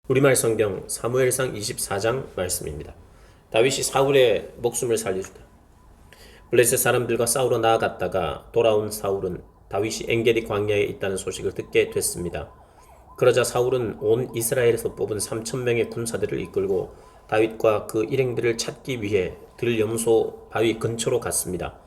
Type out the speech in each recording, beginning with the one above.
우리말 성경 사무엘상 24장 말씀입니다. 다윗이 사울의 목숨을 살려주다. 블레셋 사람들과 싸우러 나아갔다가 돌아온 사울은 다윗이 엔게디 광야에 있다는 소식을 듣게 됐습니다. 그러자 사울은 온 이스라엘에서 뽑은 3,000명의 군사들을 이끌고 다윗과 그 일행들을 찾기 위해 들염소 바위 근처로 갔습니다.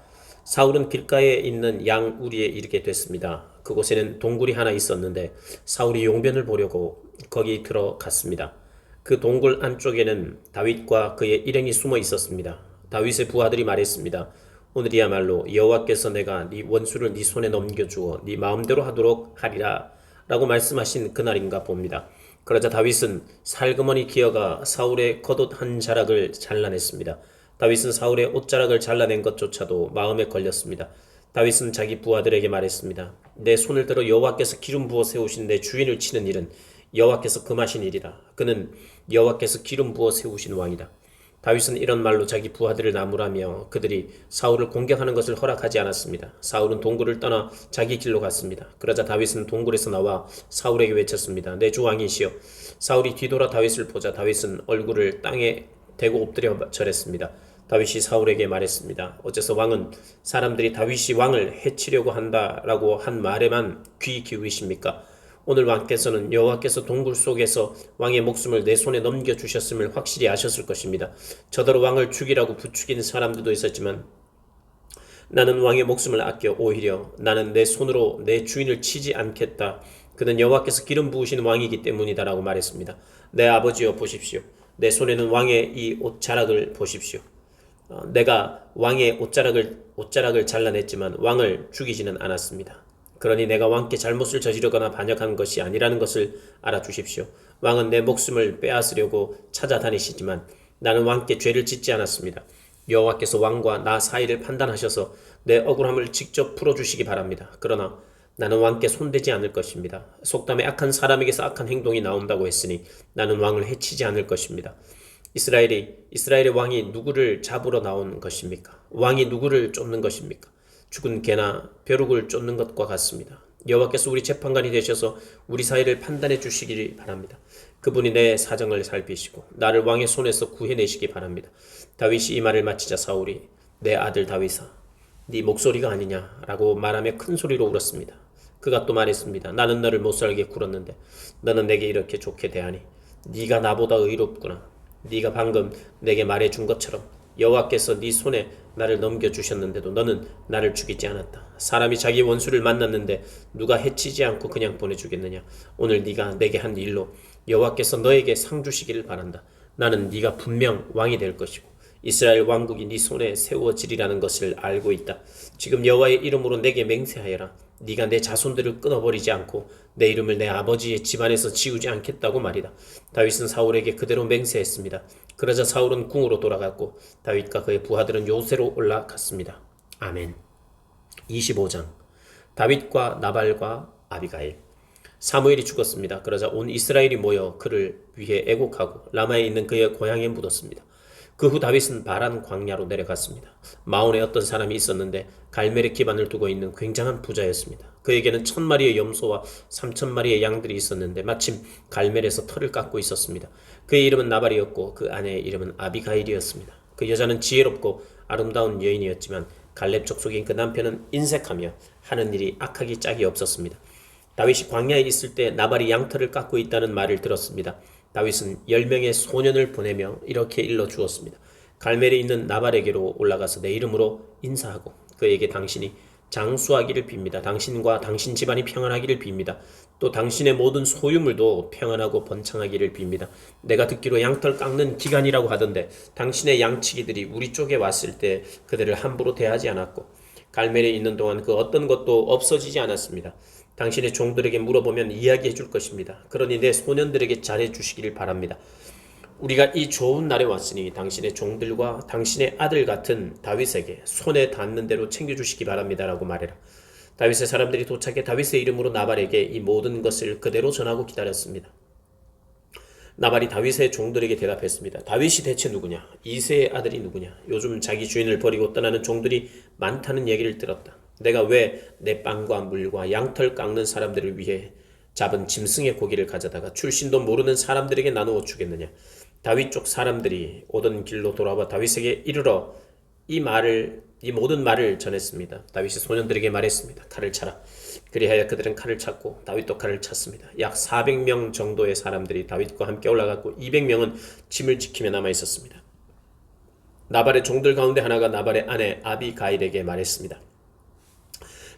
사울은 길가에 있는 양 우리에 이르게 됐습니다. 그곳에는 동굴이 하나 있었는데 사울이 용변을 보려고 거기 들어갔습니다. 그 동굴 안쪽에는 다윗과 그의 일행이 숨어 있었습니다. 다윗의 부하들이 말했습니다. 오늘이야말로 여호와께서 내가 네 원수를 네 손에 넘겨주어 네 마음대로 하도록 하리라 라고 말씀하신 그날인가 봅니다. 그러자 다윗은 살그머니 기어가 사울의 겉옷 한 자락을 잘라냈습니다. 다윗은 사울의 옷자락을 잘라낸 것조차도 마음에 걸렸습니다. 다윗은 자기 부하들에게 말했습니다. 내 손을 들어 여호와께서 기름 부어 세우신 내 주인을 치는 일은 여호와께서 금하신 일이라. 그는 여호와께서 기름 부어 세우신 왕이다. 다윗은 이런 말로 자기 부하들을 나무라며 그들이 사울을 공격하는 것을 허락하지 않았습니다. 사울은 동굴을 떠나 자기 길로 갔습니다. 그러자 다윗은 동굴에서 나와 사울에게 외쳤습니다. 내 주 왕이시여. 사울이 뒤돌아 다윗을 보자 다윗은 얼굴을 땅에 대고 엎드려 절했습니다. 다윗이 사울에게 말했습니다. 어째서 왕은 사람들이 다윗이 왕을 해치려고 한다라고 한 말에만 귀 기울이십니까? 오늘 왕께서는 여호와께서 동굴 속에서 왕의 목숨을 내 손에 넘겨주셨음을 확실히 아셨을 것입니다. 저더러 왕을 죽이라고 부추긴 사람들도 있었지만 나는 왕의 목숨을 아껴 오히려 나는 내 손으로 내 주인을 치지 않겠다. 그는 여호와께서 기름 부으신 왕이기 때문이다라고 말했습니다. 내 아버지여 보십시오. 내 손에는 왕의 이 옷자락을 보십시오. 내가 왕의 옷자락을 잘라냈지만 왕을 죽이지는 않았습니다. 그러니 내가 왕께 잘못을 저지르거나 반역한 것이 아니라는 것을 알아주십시오. 왕은 내 목숨을 빼앗으려고 찾아다니시지만 나는 왕께 죄를 짓지 않았습니다. 여호와께서 왕과 나 사이를 판단하셔서 내 억울함을 직접 풀어주시기 바랍니다. 그러나 나는 왕께 손대지 않을 것입니다. 속담에 악한 사람에게서 악한 행동이 나온다고 했으니 나는 왕을 해치지 않을 것입니다. 이스라엘의 왕이 누구를 잡으러 나온 것입니까? 왕이 누구를 쫓는 것입니까? 죽은 개나 벼룩을 쫓는 것과 같습니다. 여호와께서 우리 재판관이 되셔서 우리 사이를 판단해 주시기 바랍니다. 그분이 내 사정을 살피시고 나를 왕의 손에서 구해내시기 바랍니다. 다윗이 이 말을 마치자 사울이 내 아들 다윗아 네 목소리가 아니냐라고 말하며 큰 소리로 울었습니다. 그가 또 말했습니다. 나는 너를 못살게 굴었는데 너는 내게 이렇게 좋게 대하니 네가 나보다 의롭구나. 네가 방금 내게 말해준 것처럼 여호와께서 네 손에 나를 넘겨주셨는데도 너는 나를 죽이지 않았다. 사람이 자기 원수를 만났는데 누가 해치지 않고 그냥 보내주겠느냐. 오늘 네가 내게 한 일로 여호와께서 너에게 상 주시기를 바란다. 나는 네가 분명 왕이 될 것이고 이스라엘 왕국이 네 손에 세워지리라는 것을 알고 있다. 지금 여호와의 이름으로 내게 맹세하여라. 네가 내 자손들을 끊어버리지 않고 내 이름을 내 아버지의 집안에서 지우지 않겠다고 말이다. 다윗은 사울에게 그대로 맹세했습니다. 그러자 사울은 궁으로 돌아갔고 다윗과 그의 부하들은 요새로 올라갔습니다. 아멘. 25장 다윗과 나발과 아비가일. 사무엘이 죽었습니다. 그러자 온 이스라엘이 모여 그를 위해 애곡하고 라마에 있는 그의 고향에 묻었습니다. 그 후 다윗은 바란 광야로 내려갔습니다. 마온에 어떤 사람이 있었는데 갈멜의 기반을 두고 있는 굉장한 부자였습니다. 그에게는 1,000마리의 염소와 3,000마리의 양들이 있었는데 마침 갈멜에서 털을 깎고 있었습니다. 그의 이름은 나발이었고 그 아내의 이름은 아비가일이었습니다. 그 여자는 지혜롭고 아름다운 여인이었지만 갈렙 족속인 그 남편은 인색하며 하는 일이 악하기 짝이 없었습니다. 다윗이 광야에 있을 때 나발이 양털을 깎고 있다는 말을 들었습니다. 다윗은 10명의 소년을 보내며 이렇게 일러주었습니다. 갈멜에 있는 나발에게로 올라가서 내 이름으로 인사하고 그에게 당신이 장수하기를 빕니다. 당신과 당신 집안이 평안하기를 빕니다. 또 당신의 모든 소유물도 평안하고 번창하기를 빕니다. 내가 듣기로 양털 깎는 기간이라고 하던데 당신의 양치기들이 우리 쪽에 왔을 때 그들을 함부로 대하지 않았고 갈멜에 있는 동안 그 어떤 것도 없어지지 않았습니다. 당신의 종들에게 물어보면 이야기해 줄 것입니다. 그러니 내 소년들에게 잘해 주시기를 바랍니다. 우리가 이 좋은 날에 왔으니 당신의 종들과 당신의 아들 같은 다윗에게 손에 닿는 대로 챙겨주시기 바랍니다. 라고 말해라. 다윗의 사람들이 도착해 다윗의 이름으로 나발에게 이 모든 것을 그대로 전하고 기다렸습니다. 나발이 다윗의 종들에게 대답했습니다. 다윗이 대체 누구냐? 이새의 아들이 누구냐? 요즘 자기 주인을 버리고 떠나는 종들이 많다는 얘기를 들었다. 내가 왜 내 빵과 물과 양털 깎는 사람들을 위해 잡은 짐승의 고기를 가져다가 출신도 모르는 사람들에게 나누어 주겠느냐. 다윗 쪽 사람들이 오던 길로 돌아와 다윗에게 이르러 이 모든 말을 전했습니다. 다윗이 소년들에게 말했습니다. 칼을 차라. 그리하여 그들은 칼을 찼고 다윗도 칼을 찼습니다. 약 400명 정도의 사람들이 다윗과 함께 올라갔고 200명은 짐을 지키며 남아 있었습니다. 나발의 종들 가운데 하나가 나발의 아내 아비가일에게 말했습니다.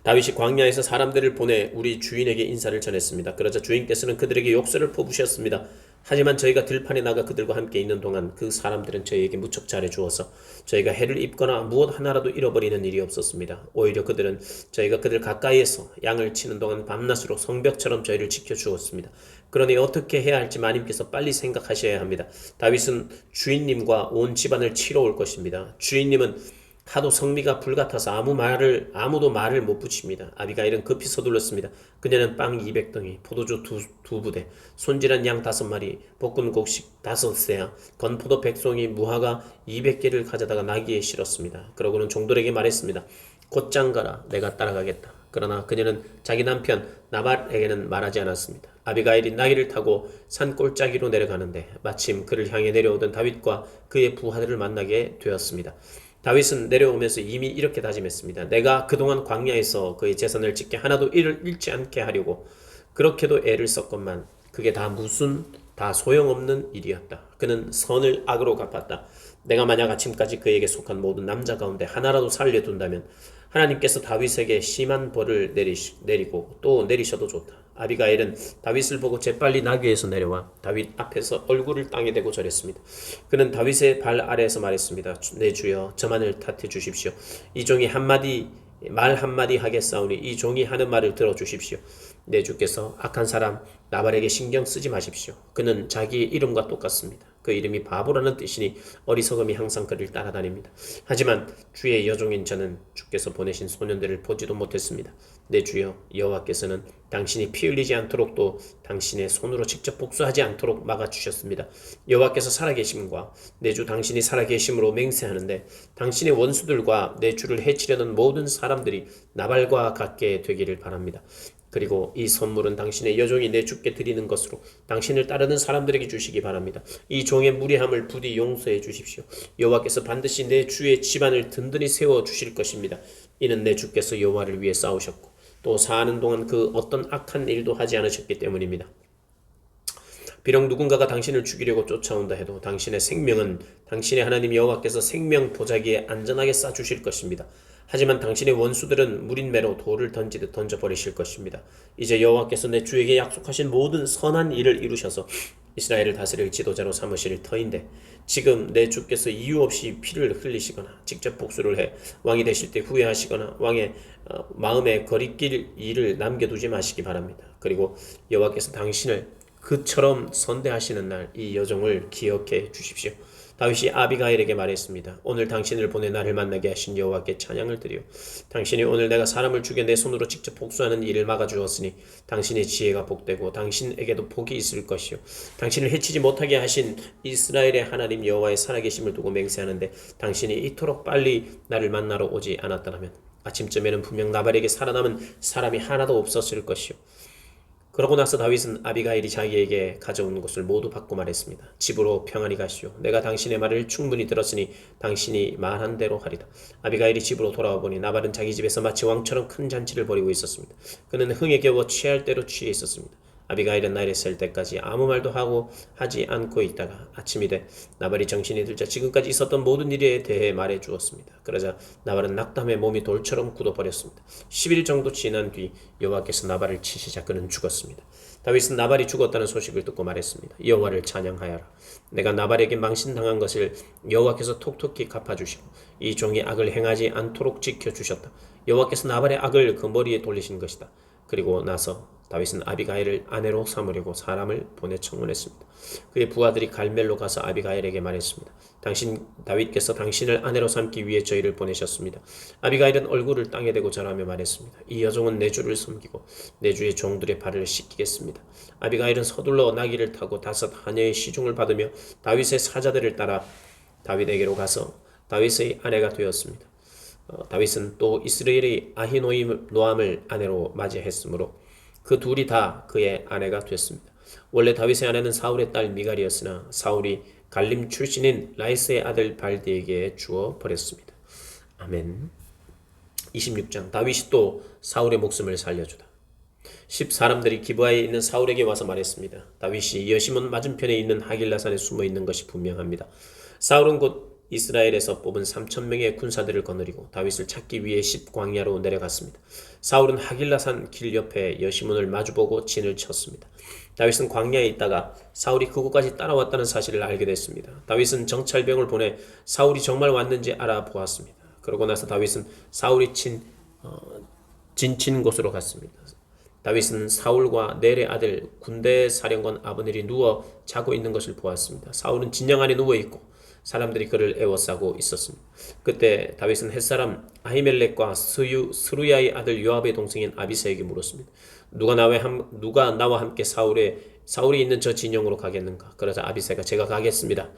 다윗이 광야에서 사람들을 보내 우리 주인에게 인사를 전했습니다. 그러자 주인께서는 그들에게 욕설을 퍼부으셨습니다. 하지만 저희가 들판에 나가 그들과 함께 있는 동안 그 사람들은 저희에게 무척 잘해주어서 저희가 해를 입거나 무엇 하나라도 잃어버리는 일이 없었습니다. 오히려 그들은 저희가 그들 가까이에서 양을 치는 동안 밤낮으로 성벽처럼 저희를 지켜주었습니다. 그러니 어떻게 해야 할지 마님께서 빨리 생각하셔야 합니다. 다윗은 주인님과 온 집안을 치러 올 것입니다. 주인님은 하도 성미가 불같아서 아무도 말을 못 붙입니다. 아비가일은 급히 서둘렀습니다. 그녀는 빵 200덩이, 포도주 두 부대, 손질한 양 5마리, 볶은 곡식 5세야, 건포도 100송이, 무화과 200개를 가져다가 나귀에 실었습니다. 그러고는 종들에게 말했습니다. 곧장 가라, 내가 따라가겠다. 그러나 그녀는 자기 남편 나발에게는 말하지 않았습니다. 아비가일이 나귀를 타고 산 꼴짜기로 내려가는데 마침 그를 향해 내려오던 다윗과 그의 부하들을 만나게 되었습니다. 다윗은 내려오면서 이미 이렇게 다짐했습니다. 내가 그동안 광야에서 그의 재산을 지켜 하나도 일을 잃지 않게 하려고 그렇게도 애를 썼건만 그게 다 소용없는 일이었다. 그는 선을 악으로 갚았다. 내가 만약 아침까지 그에게 속한 모든 남자 가운데 하나라도 살려둔다면 하나님께서 다윗에게 심한 벌을 내리고 또 내리셔도 좋다. 아비가일은 다윗을 보고 재빨리 나귀에서 내려와 다윗 앞에서 얼굴을 땅에 대고 절했습니다. 그는 다윗의 발 아래에서 말했습니다. 내 주여, 저만을 탓해 주십시오. 이 종이 말 한마디 하겠사오니 이 종이 하는 말을 들어주십시오. 내 주께서 악한 사람 나발에게 신경 쓰지 마십시오. 그는 자기의 이름과 똑같습니다. 그 이름이 바보라는 뜻이니 어리석음이 항상 그를 따라다닙니다. 하지만 주의 여종인 저는 주께서 보내신 소년들을 보지도 못했습니다. 내 주여, 여호와께서는 당신이 피 흘리지 않도록 또 당신의 손으로 직접 복수하지 않도록 막아주셨습니다. 여호와께서 살아계심과 내 주 당신이 살아계심으로 맹세하는데 당신의 원수들과 내 주를 해치려는 모든 사람들이 나발과 같게 되기를 바랍니다. 그리고 이 선물은 당신의 여종이 내 주께 드리는 것으로 당신을 따르는 사람들에게 주시기 바랍니다. 이 종의 무례함을 부디 용서해 주십시오. 여호와께서 반드시 내 주의 집안을 든든히 세워 주실 것입니다. 이는 내 주께서 여호와를 위해 싸우셨고 또 사는 동안 그 어떤 악한 일도 하지 않으셨기 때문입니다. 비록 누군가가 당신을 죽이려고 쫓아온다 해도 당신의 생명은 당신의 하나님 여호와께서 생명 보자기에 안전하게 쌓아주실 것입니다. 하지만 당신의 원수들은 무린매로 돌을 던지듯 던져버리실 것입니다. 이제 여호와께서 내 주에게 약속하신 모든 선한 일을 이루셔서 이스라엘을 다스릴 지도자로 삼으실 터인데 지금 내 주께서 이유 없이 피를 흘리시거나 직접 복수를 해 왕이 되실 때 후회하시거나 왕의 마음에 거리낄 일을 남겨두지 마시기 바랍니다. 그리고 여호와께서 당신을 그처럼 선대하시는 날 이 여종을 기억해 주십시오. 다윗이 아비가일에게 말했습니다. 오늘 당신을 보내 나를 만나게 하신 여호와께 찬양을 드리오. 당신이 오늘 내가 사람을 죽여 내 손으로 직접 복수하는 일을 막아주었으니 당신의 지혜가 복되고 당신에게도 복이 있을 것이요. 당신을 해치지 못하게 하신 이스라엘의 하나님 여호와의 살아계심을 두고 맹세하는데 당신이 이토록 빨리 나를 만나러 오지 않았더라면 아침쯤에는 분명 나발에게 살아남은 사람이 하나도 없었을 것이요. 그러고 나서 다윗은 아비가일이 자기에게 가져온 것을 모두 받고 말했습니다. 집으로 평안히 가시오. 내가 당신의 말을 충분히 들었으니 당신이 말한 대로 하리다. 아비가일이 집으로 돌아와 보니 나발은 자기 집에서 마치 왕처럼 큰 잔치를 벌이고 있었습니다. 그는 흥에 겨워 취할 대로 취해 있었습니다. 아비가일은 날이 셀 때까지 아무 말도 하지 않고 있다가 아침이 돼 나발이 정신이 들자 지금까지 있었던 모든 일에 대해 말해 주었습니다. 그러자 나발은 낙담에 몸이 돌처럼 굳어버렸습니다. 10일 정도 지난 뒤 여호와께서 나발을 치시자 그는 죽었습니다. 다윗은 나발이 죽었다는 소식을 듣고 말했습니다. 여호와를 찬양하여라. 내가 나발에게 망신당한 것을 여호와께서 톡톡히 갚아주시고 이 종이 악을 행하지 않도록 지켜주셨다. 여호와께서 나발의 악을 그 머리에 돌리신 것이다. 그리고 나서 다윗은 아비가일을 아내로 삼으려고 사람을 보내 청혼했습니다. 그의 부하들이 갈멜로 가서 아비가일에게 말했습니다. 다윗께서 당신을 아내로 삼기 위해 저희를 보내셨습니다. 아비가일은 얼굴을 땅에 대고 절하며 말했습니다. 이 여종은 내 주를 섬기고 내 주의 종들의 발을 씻기겠습니다. 아비가일은 서둘러 나귀를 타고 5 하녀의 시중을 받으며 다윗의 사자들을 따라 다윗에게로 가서 다윗의 아내가 되었습니다. 다윗은 또 이스라엘의 아히노암을 아내로 맞이했으므로 그 둘이 다 그의 아내가 됐습니다. 원래 다윗의 아내는 사울의 딸 미갈이었으나 사울이 갈림 출신인 라이스의 아들 발디에게 주어 버렸습니다. 아멘. 26장 다윗이 또 사울의 목숨을 살려주다. 10사람들이 기브아에 있는 사울에게 와서 말했습니다. 다윗이 여시몬 맞은편에 있는 하길라산에 숨어 있는 것이 분명합니다. 사울은 곧 이스라엘에서 뽑은 3,000명의 군사들을 거느리고 다윗을 찾기 위해 십광야로 내려갔습니다. 사울은 하길라산 길 옆에 여시몬을 마주보고 진을 쳤습니다. 다윗은 광야에 있다가 사울이 그곳까지 따라왔다는 사실을 알게 됐습니다. 다윗은 정찰병을 보내 사울이 정말 왔는지 알아보았습니다. 그러고 나서 다윗은 사울이 진친 곳으로 갔습니다. 다윗은 사울과 넬의 아들 군대 사령관 아브넬이 누워 자고 있는 것을 보았습니다. 사울은 진영 안에 누워 있고 사람들이 그를 에워싸고 있었습니다. 그때 다윗은 햇사람 아히멜렉과 스루야의 아들 요압의 동생인 아비새에게 물었습니다. 누가 나와 함께 사울이 있는 저 진영으로 가겠는가? 그러자 아비새가 제가 가겠습니다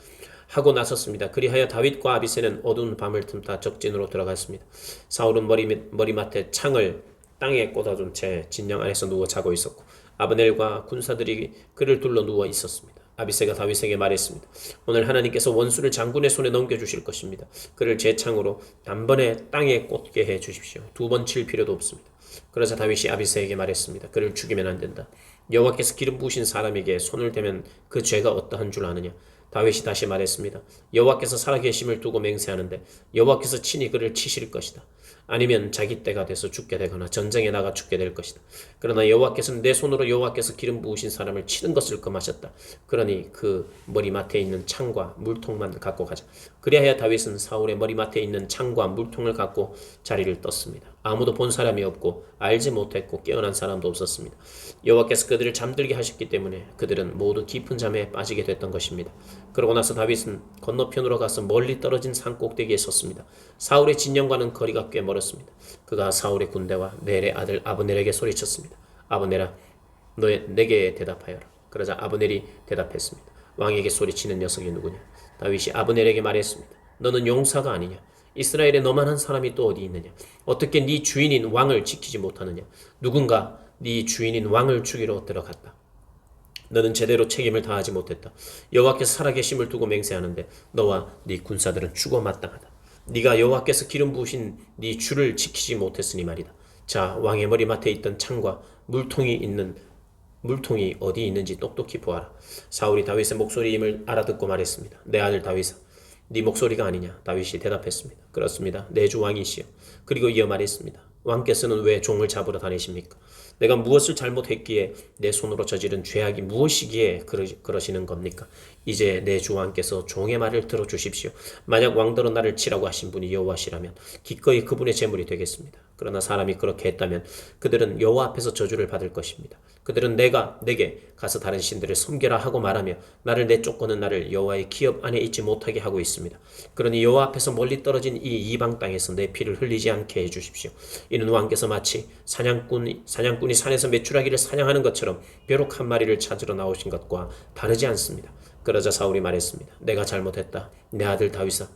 하고 나섰습니다. 그리하여 다윗과 아비새는 어두운 밤을 틈타 적진으로 들어갔습니다. 사울은 머리맡에 창을 땅에 꽂아둔 채 진영 안에서 누워 자고 있었고 아브넬과 군사들이 그를 둘러 누워 있었습니다. 아비새가 다윗에게 말했습니다. 오늘 하나님께서 원수를 장군의 손에 넘겨주실 것입니다. 그를 제 창으로 단번에 땅에 꽂게 해 주십시오. 2번 칠 필요도 없습니다. 그러자 다윗이 아비새에게 말했습니다. 그를 죽이면 안 된다. 여호와께서 기름 부으신 사람에게 손을 대면 그 죄가 어떠한 줄 아느냐. 다윗이 다시 말했습니다. 여호와께서 살아계심을 두고 맹세하는데 여호와께서 친히 그를 치실 것이다. 아니면 자기 때가 돼서 죽게 되거나 전쟁에 나가 죽게 될 것이다. 그러나 여호와께서는 내 손으로 여호와께서 기름 부으신 사람을 치는 것을 금하셨다. 그러니 그 머리맡에 있는 창과 물통만 갖고 가자. 그리하여 다윗은 사울의 머리맡에 있는 창과 물통을 갖고 자리를 떴습니다. 아무도 본 사람이 없고 알지 못했고 깨어난 사람도 없었습니다. 여호와께서 그들을 잠들게 하셨기 때문에 그들은 모두 깊은 잠에 빠지게 됐던 것입니다. 그러고 나서 다윗은 건너편으로 가서 멀리 떨어진 산 꼭대기에 섰습니다. 사울의 진영과는 거리가 꽤 멀었습니다. 그가 사울의 군대와 넬의 아들 아브넬에게 소리쳤습니다. 아브넬아, 너 내게 대답하여라. 그러자 아브넬이 대답했습니다. 왕에게 소리치는 녀석이 누구냐? 다윗이 아브넬에게 말했습니다. 너는 용사가 아니냐? 이스라엘에 너만한 사람이 또 어디 있느냐? 어떻게 네 주인인 왕을 지키지 못하느냐? 누군가 네 주인인 왕을 죽이러 들어갔다. 너는 제대로 책임을 다하지 못했다. 여호와께서 살아계심을 두고 맹세하는데 너와 네 군사들은 죽어 마땅하다. 네가 여호와께서 기름 부으신 네 주를 지키지 못했으니 말이다. 자, 왕의 머리맡에 있던 창과 물통이 어디 있는지 똑똑히 보아라. 사울이 다윗의 목소리임을 알아듣고 말했습니다. 내 아들 다윗아, 네 목소리가 아니냐? 다윗이 대답했습니다. 그렇습니다. 내 주 왕이시여. 그리고 이어 말했습니다. 왕께서는 왜 종을 잡으러 다니십니까? 내가 무엇을 잘못했기에 내 손으로 저지른 죄악이 무엇이기에 그러시는 겁니까? 이제 내 주 왕께서 종의 말을 들어주십시오. 만약 왕더러 나를 치라고 하신 분이 여호와시라면 기꺼이 그분의 제물이 되겠습니다. 그러나 사람이 그렇게 했다면 그들은 여호와 앞에서 저주를 받을 것입니다. 그들은 내게 가서 다른 신들을 섬겨라 하고 말하며 나를 내쫓고는 나를 여호와의 기업 안에 있지 못하게 하고 있습니다. 그러니 여호와 앞에서 멀리 떨어진 이 이방 땅에서 내 피를 흘리지 않게 해주십시오. 이는 왕께서 마치 사냥꾼이 산에서 메추라기를 사냥하는 것처럼 벼룩 한 마리를 찾으러 나오신 것과 다르지 않습니다. 그러자 사울이 말했습니다. 내가 잘못했다. 내 아들 다윗아,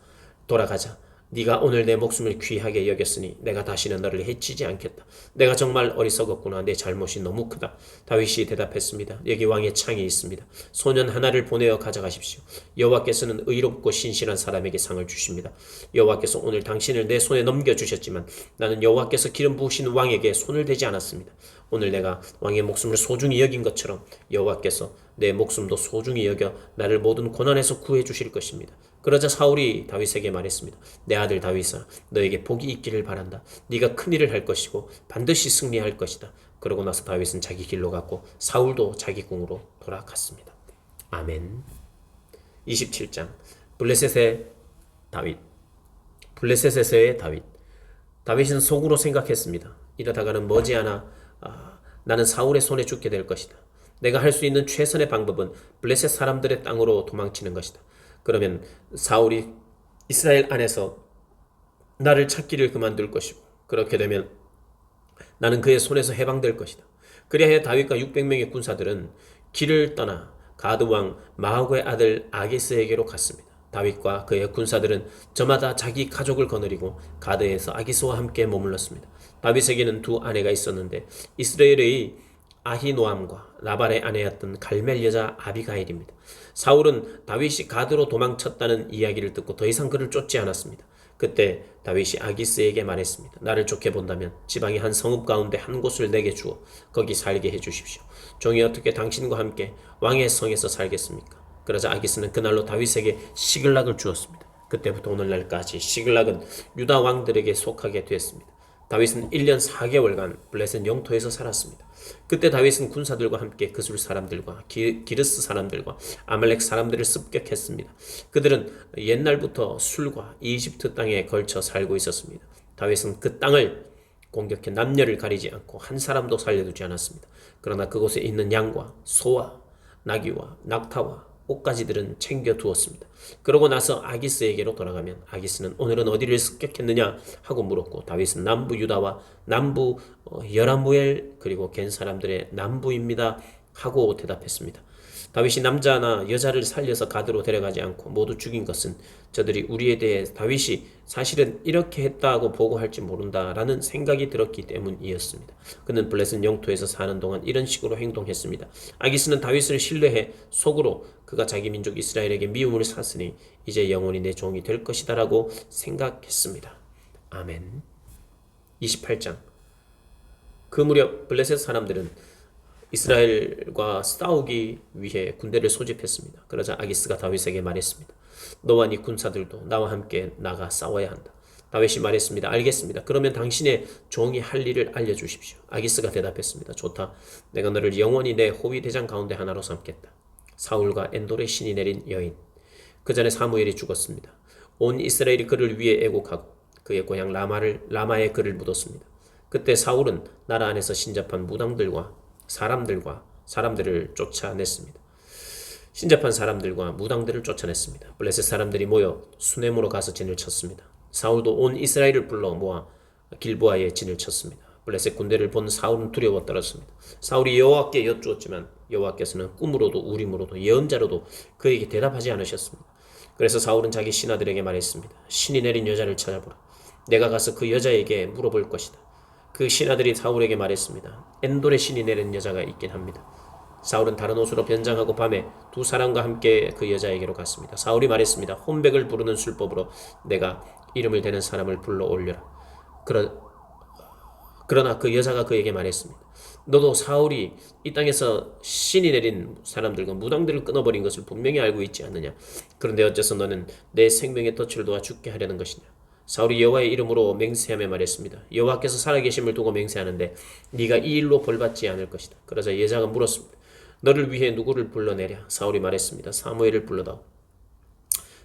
돌아가자. 네가 오늘 내 목숨을 귀하게 여겼으니 내가 다시는 너를 해치지 않겠다. 내가 정말 어리석었구나. 내 잘못이 너무 크다. 다윗이 대답했습니다. 여기 왕의 창이 있습니다. 소년 하나를 보내어 가져가십시오. 여호와께서는 의롭고 신실한 사람에게 상을 주십니다. 여호와께서 오늘 당신을 내 손에 넘겨주셨지만 나는 여호와께서 기름 부으신 왕에게 손을 대지 않았습니다. 오늘 내가 왕의 목숨을 소중히 여긴 것처럼 여호와께서 내 목숨도 소중히 여겨 나를 모든 고난에서 구해 주실 것입니다. 그러자 사울이 다윗에게 말했습니다. 내 아들 다윗아, 너에게 복이 있기를 바란다. 네가 큰일을 할 것이고 반드시 승리할 것이다. 그러고 나서 다윗은 자기 길로 갔고 사울도 자기 궁으로 돌아갔습니다. 아멘. 27장 블레셋의 다윗. 다윗은 속으로 생각했습니다. 이러다가는 머지않아 나는 사울의 손에 죽게 될 것이다. 내가 할 수 있는 최선의 방법은 블레셋 사람들의 땅으로 도망치는 것이다. 그러면 사울이 이스라엘 안에서 나를 찾기를 그만둘 것이고 그렇게 되면 나는 그의 손에서 해방될 것이다. 그리하여 다윗과 600명의 군사들은 길을 떠나 가드왕 마하고의 아들 아기스에게로 갔습니다. 다윗과 그의 군사들은 저마다 자기 가족을 거느리고 가드에서 아기스와 함께 머물렀습니다. 다윗에게는 두 아내가 있었는데 이스라엘의 아히노암과 나발의 아내였던 갈멜 여자 아비가일입니다. 사울은 다윗이 가드로 도망쳤다는 이야기를 듣고 더 이상 그를 쫓지 않았습니다. 그때 다윗이 아기스에게 말했습니다. 나를 좋게 본다면 지방의 한 성읍 가운데 한 곳을 내게 주어 거기 살게 해주십시오. 종이 어떻게 당신과 함께 왕의 성에서 살겠습니까? 그러자 아기스는 그날로 다윗에게 시글락을 주었습니다. 그때부터 오늘날까지 시글락은 유다 왕들에게 속하게 되었습니다. 다윗은 1년 4개월간 블레셋 영토에서 살았습니다. 그때 다윗은 군사들과 함께 그술 사람들과 기르스 사람들과 아말렉 사람들을 습격했습니다. 그들은 옛날부터 술과 이집트 땅에 걸쳐 살고 있었습니다. 다윗은 그 땅을 공격해 남녀를 가리지 않고 한 사람도 살려두지 않았습니다. 그러나 그곳에 있는 양과 소와 나귀와 낙타와 옷가지들은 챙겨두었습니다. 그러고 나서 아기스에게로 돌아가면 아기스는 오늘은 어디를 습격했느냐 하고 물었고 다윗은 남부 유다와 남부 여라무엘 그리고 겐 사람들의 남부입니다 하고 대답했습니다. 다윗이 남자나 여자를 살려서 가드로 데려가지 않고 모두 죽인 것은 저들이 우리에 대해 다윗이 사실은 이렇게 했다고 보고할지 모른다라는 생각이 들었기 때문이었습니다. 그는 블레셋 영토에서 사는 동안 이런 식으로 행동했습니다. 아기스는 다윗을 신뢰해 속으로 그가 자기 민족 이스라엘에게 미움을 샀으니 이제 영원히 내 종이 될 것이다 라고 생각했습니다. 아멘. 28장. 그 무렵 블레셋 사람들은 이스라엘과 싸우기 위해 군대를 소집했습니다. 그러자 아기스가 다윗에게 말했습니다. 너와 네 군사들도 나와 함께 나가 싸워야 한다. 다윗이 말했습니다. 알겠습니다. 그러면 당신의 종이 할 일을 알려주십시오. 아기스가 대답했습니다. 좋다. 내가 너를 영원히 내 호위 대장 가운데 하나로 삼겠다. 사울과 엔돌의 신이 내린 여인. 그 전에 사무엘이 죽었습니다. 온 이스라엘이 그를 위해 애곡하고 그의 고향 라마에 그를 묻었습니다. 그때 사울은 나라 안에서 신접한 무당들과 사람들을 쫓아냈습니다. 신접한 사람들과 무당들을 쫓아냈습니다. 블레셋 사람들이 모여 수넴으로 가서 진을 쳤습니다. 사울도 온 이스라엘을 불러 모아 길보아에 진을 쳤습니다. 블레셋 군대를 본 사울은 두려워 떨었습니다. 사울이 여호와께 여쭈었지만 여호와께서는 꿈으로도 우림으로도 예언자로도 그에게 대답하지 않으셨습니다. 그래서 사울은 자기 신하들에게 말했습니다. 신이 내린 여자를 찾아보라. 내가 가서 그 여자에게 물어볼 것이다. 그 신하들이 사울에게 말했습니다. 엔돌의 신이 내린 여자가 있긴 합니다. 사울은 다른 옷으로 변장하고 밤에 두 사람과 함께 그 여자에게로 갔습니다. 사울이 말했습니다. 혼백을 부르는 술법으로 내가 이름을 대는 사람을 불러 올려라. 그러나 그 여자가 그에게 말했습니다. 너도 사울이 이 땅에서 신이 내린 사람들과 무당들을 끊어버린 것을 분명히 알고 있지 않느냐. 그런데 어째서 너는 내 생명의 덫을 놓아 죽게 하려는 것이냐. 사울이 여호와의 이름으로 맹세하며 말했습니다. 여호와께서 살아계심을 두고 맹세하는데 네가 이 일로 벌받지 않을 것이다. 그러자 여자가 물었습니다. 너를 위해 누구를 불러내랴? 사울이 말했습니다. 사무엘을 불러다오.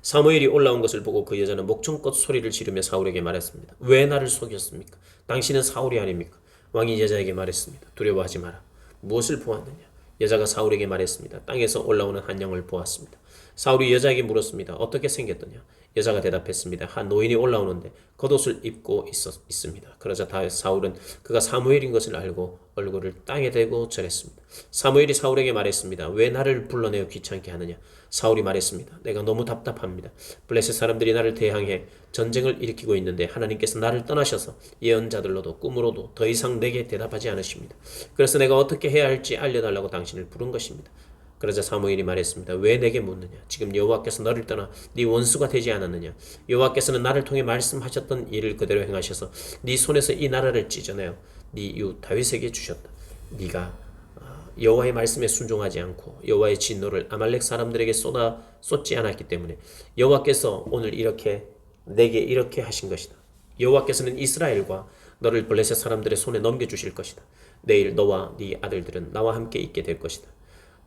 사무엘이 올라온 것을 보고 그 여자는 목청껏 소리를 지르며 사울에게 말했습니다. 왜 나를 속였습니까? 당신은 사울이 아닙니까? 왕이 여자에게 말했습니다. 두려워하지 마라. 무엇을 보았느냐? 여자가 사울에게 말했습니다. 땅에서 올라오는 한 영을 보았습니다. 사울이 여자에게 물었습니다. 어떻게 생겼더냐? 여자가 대답했습니다. 한 노인이 올라오는데 겉옷을 입고 있습니다. 그러자 사울은 그가 사무엘인 것을 알고 얼굴을 땅에 대고 절했습니다. 사무엘이 사울에게 말했습니다. 왜 나를 불러내어 귀찮게 하느냐? 사울이 말했습니다. 내가 너무 답답합니다. 블레셋 사람들이 나를 대항해 전쟁을 일으키고 있는데 하나님께서 나를 떠나셔서 예언자들로도 꿈으로도 더 이상 내게 대답하지 않으십니다. 그래서 내가 어떻게 해야 할지 알려달라고 당신을 부른 것입니다. 그러자 사무엘이 말했습니다. 왜 내게 묻느냐? 지금 여호와께서 너를 떠나 네 원수가 되지 않았느냐? 여호와께서는 나를 통해 말씀하셨던 일을 그대로 행하셔서 네 손에서 이 나라를 찢어내어 네 이웃 다윗에게 주셨다. 네가 여호와의 말씀에 순종하지 않고 여호와의 진노를 아말렉 사람들에게 쏟지 않았기 때문에 여호와께서 오늘 내게 이렇게 하신 것이다. 여호와께서는 이스라엘과 너를 블레셋 사람들의 손에 넘겨주실 것이다. 내일 너와 네 아들들은 나와 함께 있게 될 것이다.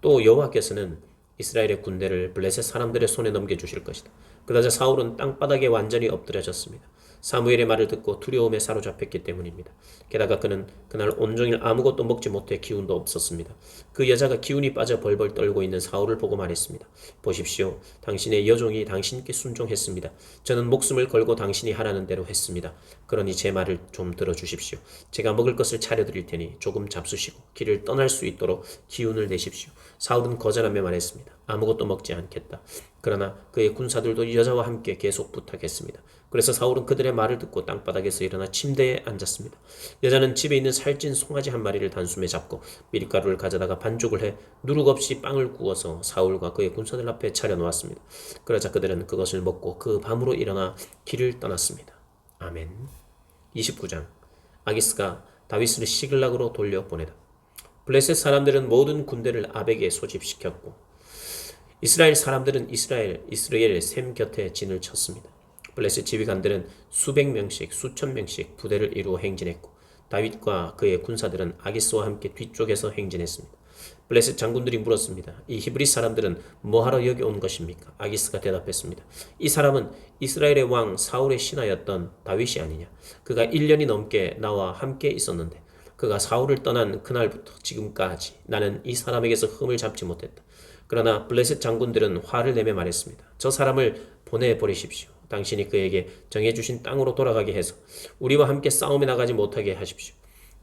또 여호와께서는 이스라엘의 군대를 블레셋 사람들의 손에 넘겨주실 것이다. 그러자 사울은 땅바닥에 완전히 엎드려졌습니다. 사무엘의 말을 듣고 두려움에 사로잡혔기 때문입니다. 게다가 그는 그날 온종일 아무것도 먹지 못해 기운도 없었습니다. 그 여자가 기운이 빠져 벌벌 떨고 있는 사울을 보고 말했습니다. 보십시오. 당신의 여종이 당신께 순종했습니다. 저는 목숨을 걸고 당신이 하라는 대로 했습니다. 그러니 제 말을 좀 들어주십시오. 제가 먹을 것을 차려드릴 테니 조금 잡수시고 길을 떠날 수 있도록 기운을 내십시오. 사울은 거절하며 말했습니다. 아무것도 먹지 않겠다. 그러나 그의 군사들도 여자와 함께 계속 부탁했습니다. 그래서 사울은 그들의 말을 듣고 땅바닥에서 일어나 침대에 앉았습니다. 여자는 집에 있는 살찐 송아지 한 마리를 단숨에 잡고 밀가루를 가져다가 반죽을 해 누룩 없이 빵을 구워서 사울과 그의 군사들 앞에 차려놓았습니다. 그러자 그들은 그것을 먹고 그 밤으로 일어나 길을 떠났습니다. 아멘. 29장. 아기스가 다윗을 시글락으로 돌려보내다. 블레셋 사람들은 모든 군대를 아벡에 소집시켰고 이스라엘 사람들은 이스라엘 셈 곁에 진을 쳤습니다. 블레셋 지휘관들은 수백 명씩 수천 명씩 부대를 이루어 행진했고 다윗과 그의 군사들은 아기스와 함께 뒤쪽에서 행진했습니다. 블레셋 장군들이 물었습니다. 이 히브리 사람들은 뭐하러 여기 온 것입니까? 아기스가 대답했습니다. 이 사람은 이스라엘의 왕 사울의 신하였던 다윗이 아니냐. 그가 1년이 넘게 나와 함께 있었는데 그가 사울을 떠난 그날부터 지금까지 나는 이 사람에게서 흠을 잡지 못했다. 그러나 블레셋 장군들은 화를 내며 말했습니다. 저 사람을 보내버리십시오. 당신이 그에게 정해주신 땅으로 돌아가게 해서 우리와 함께 싸움에 나가지 못하게 하십시오.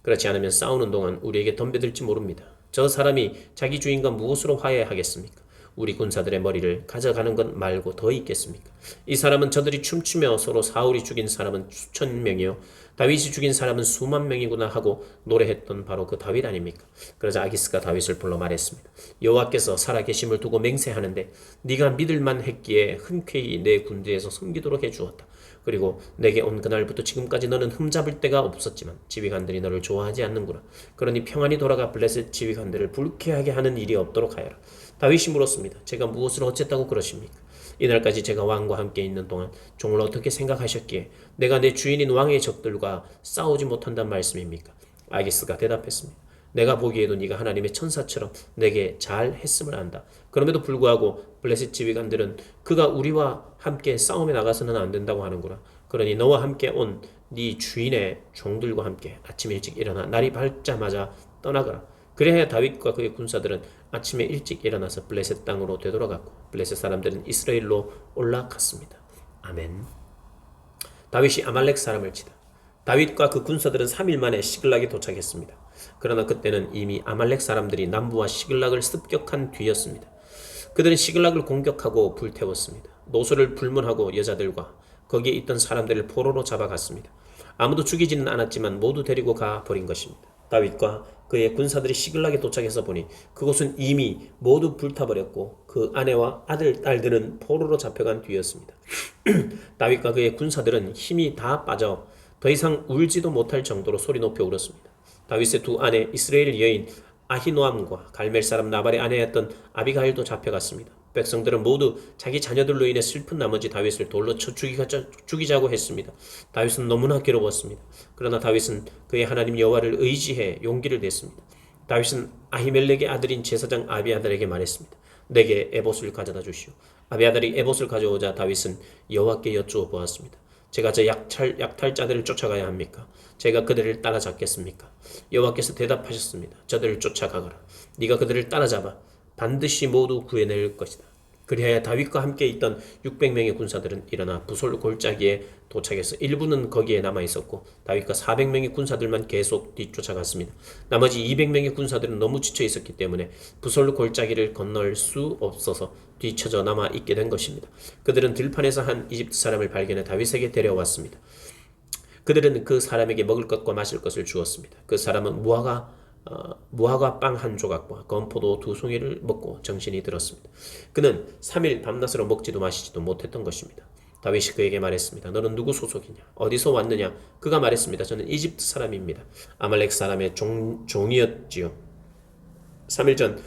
그렇지 않으면 싸우는 동안 우리에게 덤벼들지 모릅니다. 저 사람이 자기 주인과 무엇으로 화해하겠습니까? 우리 군사들의 머리를 가져가는 것 말고 더 있겠습니까? 이 사람은 저들이 춤추며 서로 사울이 죽인 사람은 수천 명이요 다윗이 죽인 사람은 수만 명이구나 하고 노래했던 바로 그 다윗 아닙니까? 그러자 아기스가 다윗을 불러 말했습니다. 여호와께서 살아계심을 두고 맹세하는데 네가 믿을만 했기에 흔쾌히 내 군대에서 섬기도록 해주었다. 그리고 내게 온 그날부터 지금까지 너는 흠잡을 데가 없었지만 지휘관들이 너를 좋아하지 않는구나. 그러니 평안히 돌아가 블레셋 지휘관들을 불쾌하게 하는 일이 없도록 하여라. 다윗이 물었습니다. 제가 무엇을 어쨌다고 그러십니까? 이날까지 제가 왕과 함께 있는 동안 종을 어떻게 생각하셨기에 내가 내 주인인 왕의 적들과 싸우지 못한단 말씀입니까? 아기스가 대답했습니다. 내가 보기에도 네가 하나님의 천사처럼 내게 잘 했음을 안다. 그럼에도 불구하고 블레셋 지휘관들은 그가 우리와 함께 싸움에 나가서는 안 된다고 하는구나. 그러니 너와 함께 온 네 주인의 종들과 함께 아침 일찍 일어나 날이 밝자마자 떠나거라. 그래야 다윗과 그의 군사들은 아침에 일찍 일어나서 블레셋 땅으로 되돌아갔고 블레셋 사람들은 이스라엘로 올라갔습니다. 아멘. 다윗이 아말렉 사람을 치다. 다윗과 그 군사들은 3일 만에 시글락에 도착했습니다. 그러나 그때는 이미 아말렉 사람들이 남부와 시글락을 습격한 뒤였습니다. 그들은 시글락을 공격하고 불태웠습니다. 노소를 불문하고 여자들과 거기에 있던 사람들을 포로로 잡아갔습니다. 아무도 죽이지는 않았지만 모두 데리고 가 버린 것입니다. 다윗과 그의 군사들이 시글락에 도착해서 보니 그곳은 이미 모두 불타버렸고 그 아내와 아들, 딸들은 포로로 잡혀간 뒤였습니다. 다윗과 그의 군사들은 힘이 다 빠져 더 이상 울지도 못할 정도로 소리 높여 울었습니다. 다윗의 두 아내 이스라엘 여인 아히노암과 갈멜 사람 나발의 아내였던 아비가일도 잡혀갔습니다. 백성들은 모두 자기 자녀들로 인해 슬픈 나머지 다윗을 돌로 쳐 죽이자고 했습니다. 다윗은 너무나 괴로웠습니다. 그러나 다윗은 그의 하나님 여호와를 의지해 용기를 냈습니다. 다윗은 아히멜렉의 아들인 제사장 아비아달에게 말했습니다. 내게 에봇을 가져다 주시오. 아비아달이 에봇을 가져오자 다윗은 여호와께 여쭈어 보았습니다. 제가 저 약탈자들을 쫓아가야 합니까? 제가 그들을 따라잡겠습니까? 여호와께서 대답하셨습니다. 저들을 쫓아가거라. 네가 그들을 따라잡아 반드시 모두 구해낼 것이다. 그리하여 다윗과 함께 있던 600명의 군사들은 일어나 부솔 골짜기에 도착해서 일부는 거기에 남아있었고 다윗과 400명의 군사들만 계속 뒤쫓아갔습니다. 나머지 200명의 군사들은 너무 지쳐 있었기 때문에 부솔 골짜기를 건널 수 없어서 뒤처져 남아있게 된 것입니다. 그들은 들판에서 한 이집트 사람을 발견해 다윗에게 데려왔습니다. 그들은 그 사람에게 먹을 것과 마실 것을 주었습니다. 그 사람은 무화과 빵 한 조각과 건포도 2송이를 먹고 정신이 들었습니다. 그는 3일 밤낮으로 먹지도 마시지도 못했던 것입니다. 다윗이 그에게 말했습니다. 너는 누구 소속이냐? 어디서 왔느냐? 그가 말했습니다. 저는 이집트 사람입니다. 아말렉 사람의 종이었지요. 3일 전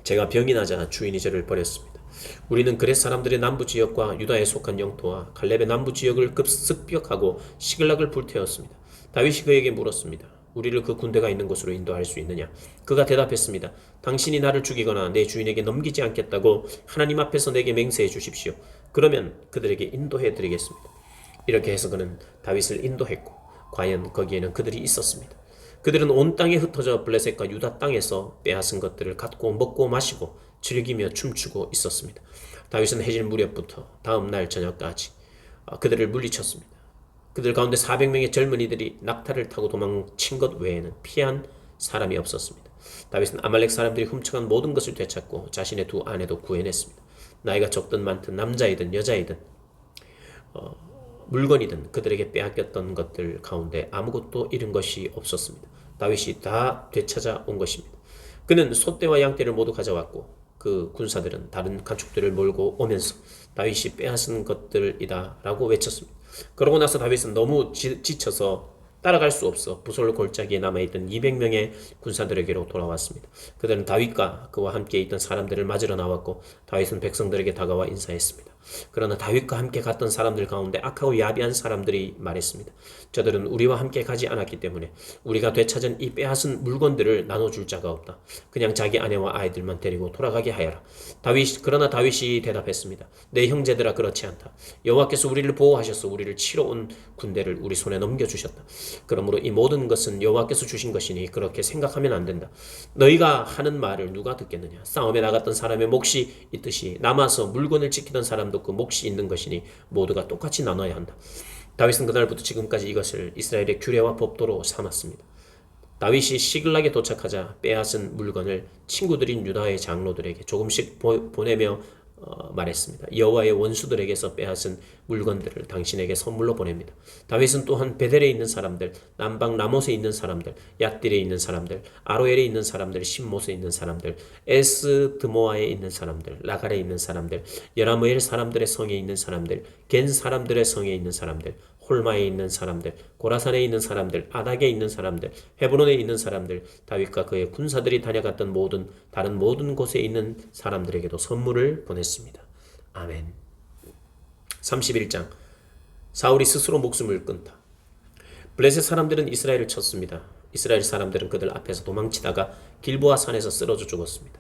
제가 병이 나자 주인이 저를 버렸습니다. 우리는 그렛 사람들의 남부 지역과 유다에 속한 영토와 갈렙의 남부 지역을 습격하고 시글락을 불태웠습니다. 다윗이 그에게 물었습니다. 우리를 그 군대가 있는 곳으로 인도할 수 있느냐? 그가 대답했습니다. 당신이 나를 죽이거나 내 주인에게 넘기지 않겠다고 하나님 앞에서 내게 맹세해 주십시오. 그러면 그들에게 인도해 드리겠습니다. 이렇게 해서 그는 다윗을 인도했고 과연 거기에는 그들이 있었습니다. 그들은 온 땅에 흩어져 블레셋과 유다 땅에서 빼앗은 것들을 갖고 먹고 마시고 즐기며 춤추고 있었습니다. 다윗은 해질 무렵부터 다음 날 저녁까지 그들을 물리쳤습니다. 그들 가운데 400명의 젊은이들이 낙타를 타고 도망친 것 외에는 피한 사람이 없었습니다. 다윗은 아말렉 사람들이 훔쳐간 모든 것을 되찾고 자신의 두 아내도 구해냈습니다. 나이가 적든 많든 남자이든 여자이든 물건이든 그들에게 빼앗겼던 것들 가운데 아무것도 잃은 것이 없었습니다. 다윗이 다 되찾아 온 것입니다. 그는 소떼와 양떼를 모두 가져왔고 그 군사들은 다른 가축들을 몰고 오면서 다윗이 빼앗은 것들이다 라고 외쳤습니다. 그러고 나서 다윗은 너무 지쳐서 따라갈 수 없어 부솔 골짜기에 남아있던 200명의 군사들에게로 돌아왔습니다. 그들은 다윗과 그와 함께 있던 사람들을 맞으러 나왔고 다윗은 백성들에게 다가와 인사했습니다. 그러나 다윗과 함께 갔던 사람들 가운데 악하고 야비한 사람들이 말했습니다. 저들은 우리와 함께 가지 않았기 때문에 우리가 되찾은 이 빼앗은 물건들을 나눠줄 자가 없다. 그냥 자기 아내와 아이들만 데리고 돌아가게 하여라. 그러나 다윗이 대답했습니다. 내 형제들아, 그렇지 않다. 여호와께서 우리를 보호하셔서 우리를 치러 온 군대를 우리 손에 넘겨주셨다. 그러므로 이 모든 것은 여호와께서 주신 것이니 그렇게 생각하면 안 된다. 너희가 하는 말을 누가 듣겠느냐? 싸움에 나갔던 사람의 몫이 있듯이 남아서 물건을 지키던 사람도 그 몫이 있는 것이니 모두가 똑같이 나눠야 한다. 다윗은 그날부터 지금까지 이것을 이스라엘의 규례와 법도로 삼았습니다. 다윗이 시글락에 도착하자 빼앗은 물건을 친구들인 유다의 장로들에게 조금씩 보내며 말했습니다. 여호와의 원수들에게서 빼앗은 물건들을 당신에게 선물로 보냅니다. 다윗은 또한 베델에 있는 사람들, 남방 라못에 있는 사람들, 얏딜에 있는 사람들, 아로엘에 있는 사람들, 신못에 있는 사람들, 에스드모아에 있는 사람들, 라갈에 있는 사람들, 여라무엘 사람들의 성에 있는 사람들, 겐 사람들의 성에 있는 사람들, 홀마에 있는 사람들, 고라산에 있는 사람들, 아닥에 있는 사람들, 헤브론에 있는 사람들, 다윗과 그의 군사들이 다녀갔던 다른 모든 곳에 있는 사람들에게도 선물을 보냈습니다. 아멘. 31장. 사울이 스스로 목숨을 끊다. 블레셋 사람들은 이스라엘을 쳤습니다. 이스라엘 사람들은 그들 앞에서 도망치다가 길보아 산에서 쓰러져 죽었습니다.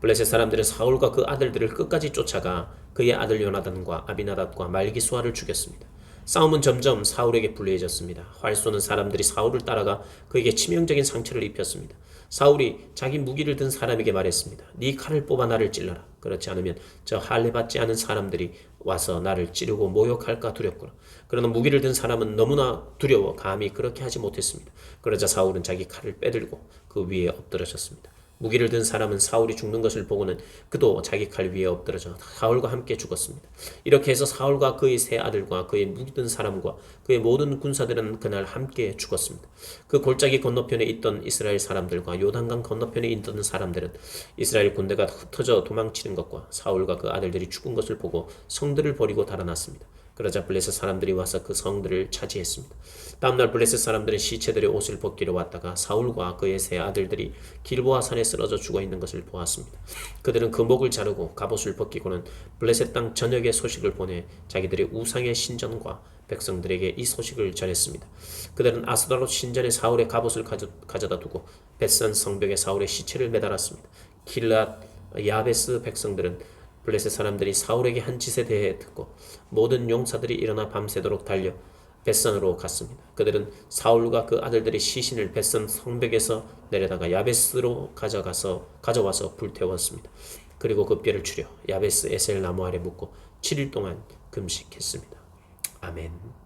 블레셋 사람들은 사울과 그 아들들을 끝까지 쫓아가 그의 아들 요나단과 아비나답과 말기수아를 죽였습니다. 싸움은 점점 사울에게 불리해졌습니다. 활 쏘는 사람들이 사울을 따라가 그에게 치명적인 상처를 입혔습니다. 사울이 자기 무기를 든 사람에게 말했습니다. 네 칼을 뽑아 나를 찔러라. 그렇지 않으면 저 할례 받지 않은 사람들이 와서 나를 찌르고 모욕할까 두렵구나. 그러나 무기를 든 사람은 너무나 두려워 감히 그렇게 하지 못했습니다. 그러자 사울은 자기 칼을 빼들고 그 위에 엎드러졌습니다. 무기를 든 사람은 사울이 죽는 것을 보고는 그도 자기 칼 위에 엎드러져 사울과 함께 죽었습니다. 이렇게 해서 사울과 그의 세 아들과 그의 무기 든 사람과 그의 모든 군사들은 그날 함께 죽었습니다. 그 골짜기 건너편에 있던 이스라엘 사람들과 요단강 건너편에 있던 사람들은 이스라엘 군대가 흩어져 도망치는 것과 사울과 그 아들들이 죽은 것을 보고 성들을 버리고 달아났습니다. 그러자 블레셋 사람들이 와서 그 성들을 차지했습니다. 다음날 블레셋 사람들은 시체들의 옷을 벗기러 왔다가 사울과 그의 세 아들들이 길보아 산에 쓰러져 죽어있는 것을 보았습니다. 그들은 그 목을 자르고 갑옷을 벗기고는 블레셋 땅 전역에 소식을 보내 자기들의 우상의 신전과 백성들에게 이 소식을 전했습니다. 그들은 아스다롯 신전에 사울의 갑옷을 가져다 두고 벳산 성벽에 사울의 시체를 매달았습니다. 길랏 야베스 백성들은 블레셋 사람들이 사울에게 한 짓에 대해 듣고 모든 용사들이 일어나 밤새도록 달려 벳산으로 갔습니다. 그들은 사울과 그 아들들의 시신을 벳산 성벽에서 내려다가 야베스로 가져와서 불태웠습니다. 그리고 그 뼈를 추려 야베스 에셀 나무 아래 묻고 7일 동안 금식했습니다. 아멘.